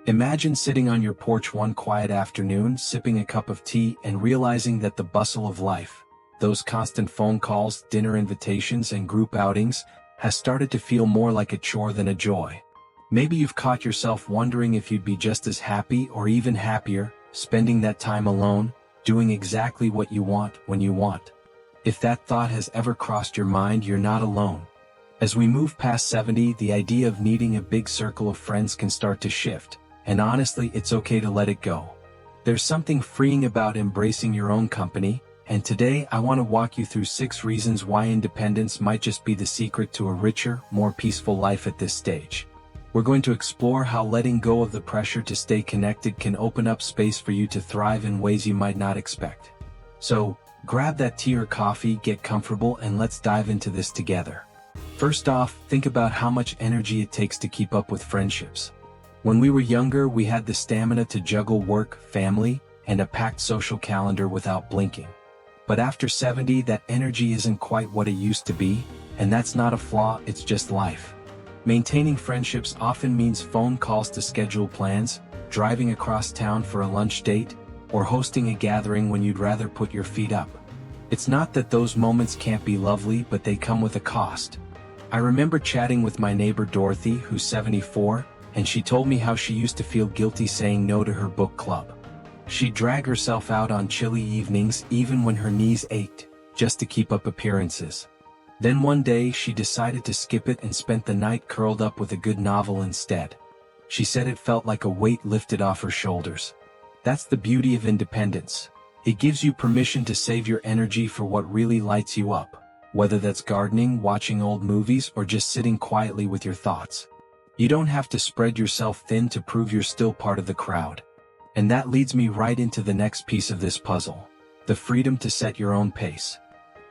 Imagine sitting on your porch one quiet afternoon, sipping a cup of tea and realizing that the bustle of life, those constant phone calls, dinner invitations, and group outings, has started to feel more like a chore than a joy. Maybe you've caught yourself wondering if you'd be just as happy or even happier, spending that time alone, doing exactly what you want when you want. If that thought has ever crossed your mind, you're not alone. As we move past 70, the idea of needing a big circle of friends can start to shift, and honestly, it's okay to let it go. There's something freeing about embracing your own company, and today I want to walk you through 6 reasons why independence might just be the secret to a richer, more peaceful life at this stage. We're going to explore how letting go of the pressure to stay connected can open up space for you to thrive in ways you might not expect. So, grab that tea or coffee, get comfortable, and let's dive into this together. First off, think about how much energy it takes to keep up with friendships. When we were younger, we had the stamina to juggle work, family, and a packed social calendar without blinking. But after 70, that energy isn't quite what it used to be, and that's not a flaw, it's just life. Maintaining friendships often means phone calls to schedule plans, driving across town for a lunch date, or hosting a gathering when you'd rather put your feet up. It's not that those moments can't be lovely, but they come with a cost. I remember chatting with my neighbor Dorothy, who's 74, and she told me how she used to feel guilty saying no to her book club. She'd drag herself out on chilly evenings even when her knees ached, just to keep up appearances. Then one day she decided to skip it and spent the night curled up with a good novel instead. She said it felt like a weight lifted off her shoulders. That's the beauty of independence. It gives you permission to save your energy for what really lights you up, whether that's gardening, watching old movies, or just sitting quietly with your thoughts. You don't have to spread yourself thin to prove you're still part of the crowd. And that leads me right into the next piece of this puzzle: the freedom to set your own pace.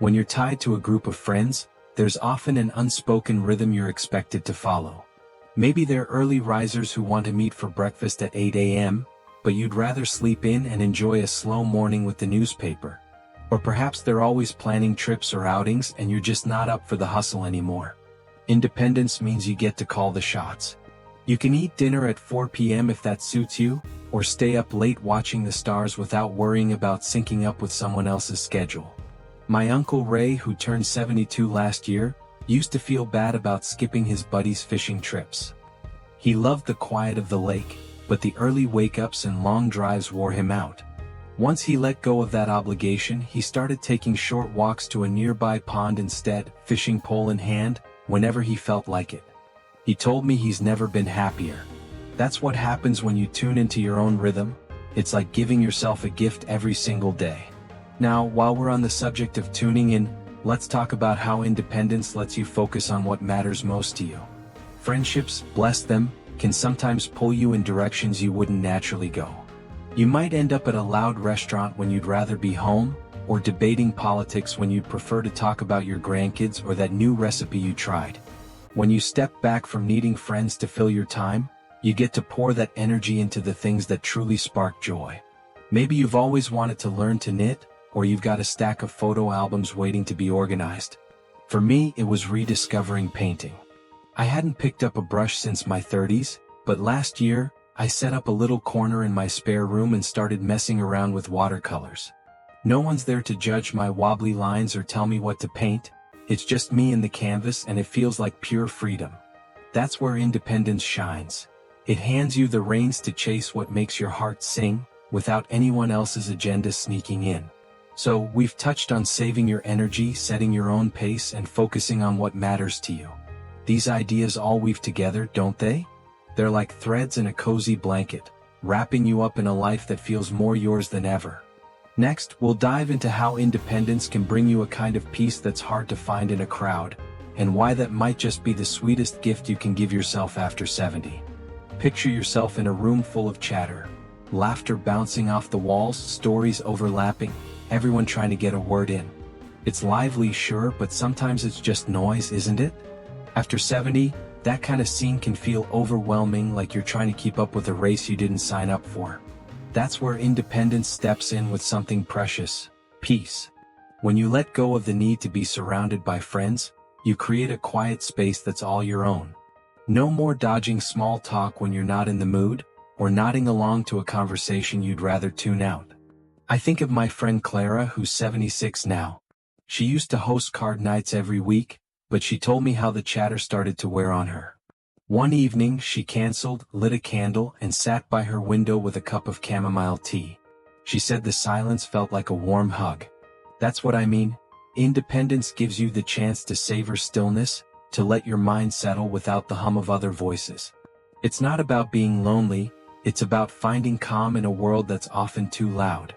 When you're tied to a group of friends, there's often an unspoken rhythm you're expected to follow. Maybe they're early risers who want to meet for breakfast at 8 a.m., but you'd rather sleep in and enjoy a slow morning with the newspaper. Or perhaps they're always planning trips or outings and you're just not up for the hustle anymore. Independence means you get to call the shots. You can eat dinner at 4 p.m. if that suits you, or stay up late watching the stars without worrying about syncing up with someone else's schedule. My Uncle Ray, who turned 72 last year, used to feel bad about skipping his buddies' fishing trips. He loved the quiet of the lake, but the early wake-ups and long drives wore him out. Once he let go of that obligation, he started taking short walks to a nearby pond instead, fishing pole in hand, whenever he felt like it. He told me he's never been happier. That's what happens when you tune into your own rhythm. It's like giving yourself a gift every single day. Now, while we're on the subject of tuning in, let's talk about how independence lets you focus on what matters most to you. Friendships, bless them, can sometimes pull you in directions you wouldn't naturally go. You might end up at a loud restaurant when you'd rather be home, or debating politics when you'd prefer to talk about your grandkids or that new recipe you tried. When you step back from needing friends to fill your time, you get to pour that energy into the things that truly spark joy. Maybe you've always wanted to learn to knit, or you've got a stack of photo albums waiting to be organized. For me, it was rediscovering painting. I hadn't picked up a brush since my 30s, but last year, I set up a little corner in my spare room and started messing around with watercolors. No one's there to judge my wobbly lines or tell me what to paint. It's just me and the canvas, and it feels like pure freedom. That's where independence shines. It hands you the reins to chase what makes your heart sing, without anyone else's agenda sneaking in. So, we've touched on saving your energy, setting your own pace, and focusing on what matters to you. These ideas all weave together, don't they? They're like threads in a cozy blanket, wrapping you up in a life that feels more yours than ever. Next, we'll dive into how independence can bring you a kind of peace that's hard to find in a crowd, and why that might just be the sweetest gift you can give yourself after 70. Picture yourself in a room full of chatter, laughter bouncing off the walls, stories overlapping, everyone trying to get a word in. It's lively, sure, but sometimes it's just noise, isn't it? After 70, that kind of scene can feel overwhelming, like you're trying to keep up with a race you didn't sign up for. That's where independence steps in with something precious: peace. When you let go of the need to be surrounded by friends, you create a quiet space that's all your own. No more dodging small talk when you're not in the mood, or nodding along to a conversation you'd rather tune out. I think of my friend Clara, who's 76 now. She used to host card nights every week, but she told me how the chatter started to wear on her. One evening she canceled, lit a candle, and sat by her window with a cup of chamomile tea. She said the silence felt like a warm hug. That's what I mean. Independence gives you the chance to savor stillness, to let your mind settle without the hum of other voices. It's not about being lonely, it's about finding calm in a world that's often too loud.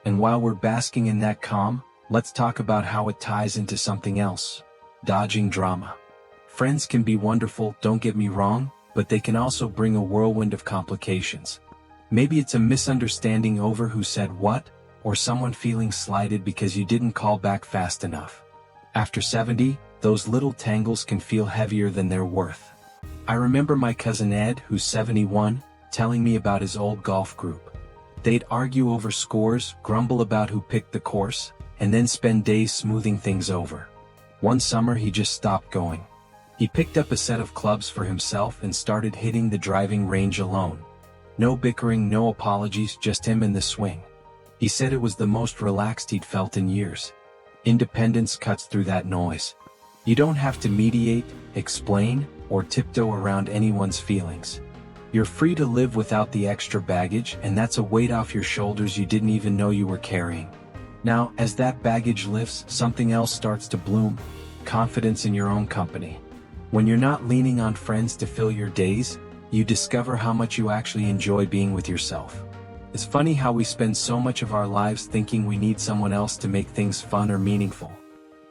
And while we're basking in that calm, let's talk about how it ties into something else: dodging drama. Friends can be wonderful, don't get me wrong, but they can also bring a whirlwind of complications. Maybe it's a misunderstanding over who said what, or someone feeling slighted because you didn't call back fast enough. After 70, those little tangles can feel heavier than they're worth. I remember my cousin Ed, who's 71, telling me about his old golf group. They'd argue over scores, grumble about who picked the course, and then spend days smoothing things over. One summer he just stopped going. He picked up a set of clubs for himself and started hitting the driving range alone. No bickering, no apologies, just him and the swing. He said it was the most relaxed he'd felt in years. Independence cuts through that noise. You don't have to mediate, explain, or tiptoe around anyone's feelings. You're free to live without the extra baggage, and that's a weight off your shoulders you didn't even know you were carrying. Now, as that baggage lifts, something else starts to bloom: confidence in your own company. When you're not leaning on friends to fill your days, you discover how much you actually enjoy being with yourself. It's funny how we spend so much of our lives thinking we need someone else to make things fun or meaningful.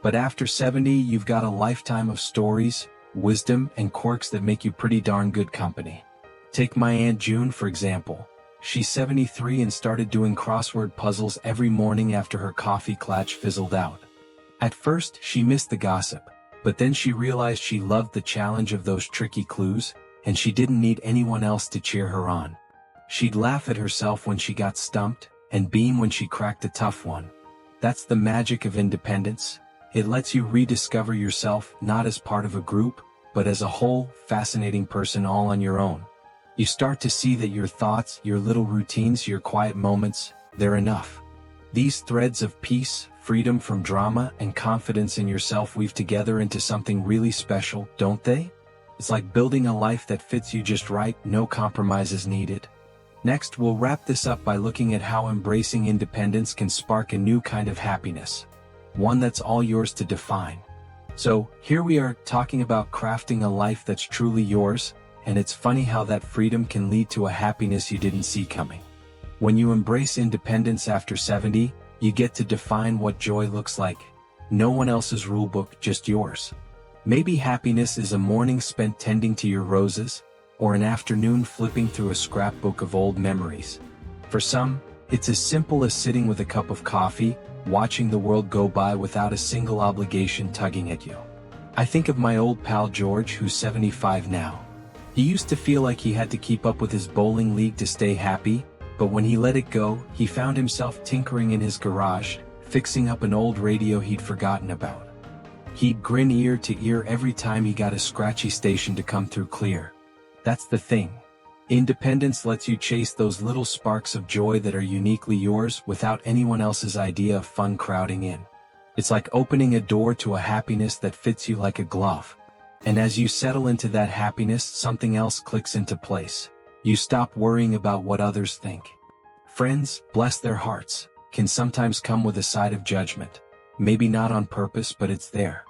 But after 70, you've got a lifetime of stories, wisdom, and quirks that make you pretty darn good company. Take my Aunt June, for example. She's 73 and started doing crossword puzzles every morning after her coffee clutch fizzled out. At first, she missed the gossip, but then she realized she loved the challenge of those tricky clues, and she didn't need anyone else to cheer her on. She'd laugh at herself when she got stumped, and beam when she cracked a tough one. That's the magic of independence. It lets you rediscover yourself, not as part of a group, but as a whole, fascinating person all on your own. You start to see that your thoughts, your little routines, your quiet moments, they're enough. These threads of peace, freedom from drama, and confidence in yourself weave together into something really special, don't they? It's like building a life that fits you just right, no compromises needed. Next, we'll wrap this up by looking at how embracing independence can spark a new kind of happiness. One that's all yours to define. So, here we are, talking about crafting a life that's truly yours, and it's funny how that freedom can lead to a happiness you didn't see coming. When you embrace independence after 70, you get to define what joy looks like. No one else's rulebook, just yours. Maybe happiness is a morning spent tending to your roses, or an afternoon flipping through a scrapbook of old memories. For some, it's as simple as sitting with a cup of coffee, watching the world go by without a single obligation tugging at you. I think of my old pal George, who's 75 now. He used to feel like he had to keep up with his bowling league to stay happy, but when he let it go, he found himself tinkering in his garage, fixing up an old radio he'd forgotten about. He'd grin ear to ear every time he got a scratchy station to come through clear. That's the thing. Independence lets you chase those little sparks of joy that are uniquely yours without anyone else's idea of fun crowding in. It's like opening a door to a happiness that fits you like a glove. And as you settle into that happiness, something else clicks into place. You stop worrying about what others think. Friends, bless their hearts, can sometimes come with a side of judgment. Maybe not on purpose, but it's there.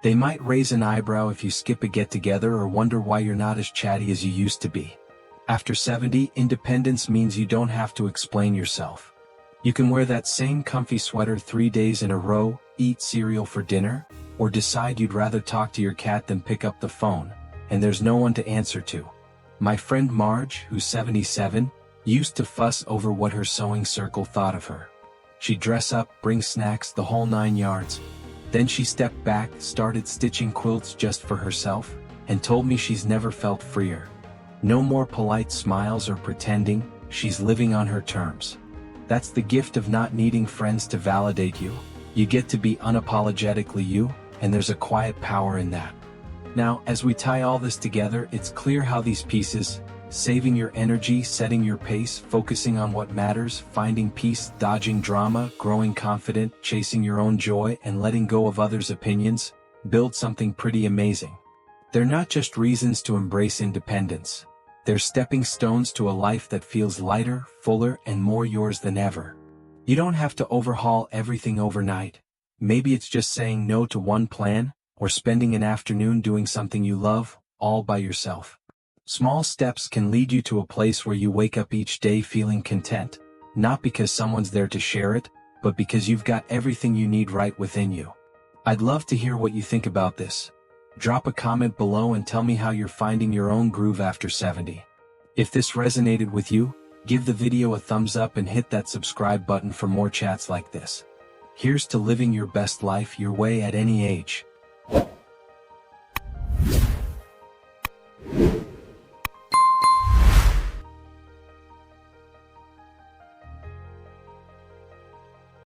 They might raise an eyebrow if you skip a get-together or wonder why you're not as chatty as you used to be. After 70, independence means you don't have to explain yourself. You can wear that same comfy sweater 3 days in a row, eat cereal for dinner, or decide you'd rather talk to your cat than pick up the phone, and there's no one to answer to. My friend Marge, who's 77, used to fuss over what her sewing circle thought of her. She'd dress up, bring snacks, the whole 9 yards. Then she stepped back, started stitching quilts just for herself, and told me she's never felt freer. No more polite smiles or pretending, she's living on her terms. That's the gift of not needing friends to validate you. You get to be unapologetically you, and there's a quiet power in that. Now, as we tie all this together, it's clear how these pieces, Saving your energy, setting your pace, focusing on what matters, finding peace, dodging drama, growing confident, chasing your own joy, and letting go of others' opinions, build something pretty amazing. They're not just reasons to embrace independence. They're stepping stones to a life that feels lighter, fuller, and more yours than ever. You don't have to overhaul everything overnight. Maybe it's just saying no to one plan, or spending an afternoon doing something you love, all by yourself. Small steps can lead you to a place where you wake up each day feeling content, not because someone's there to share it, but because you've got everything you need right within you. I'd love to hear what you think about this. Drop a comment below and tell me how you're finding your own groove after 70. If this resonated with you, give the video a thumbs up and hit that subscribe button for more chats like this. Here's to living your best life your way at any age.